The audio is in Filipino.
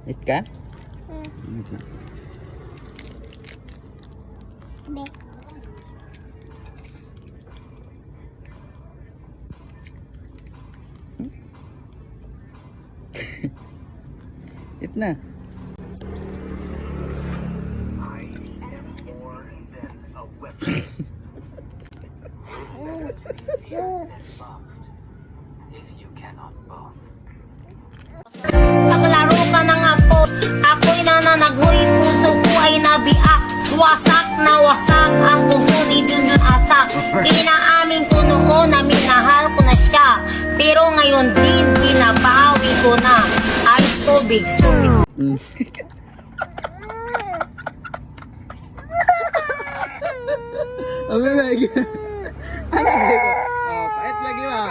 Eat ka? Be. Eat na. I am more than a weapon. And loved. If you cannot both. Paglaro ka ng apo, ako'y nananaghoy, puso ko ay nabiak. Wasak na wasak ang puso ni Junjun Asak. Inaamin ko noon na minahal ko na siya, pero ngayon din pinabawi ko na. Ayos tubig, stupid. Oke, baik. Ano ba ito? Oh, pait lagi ba?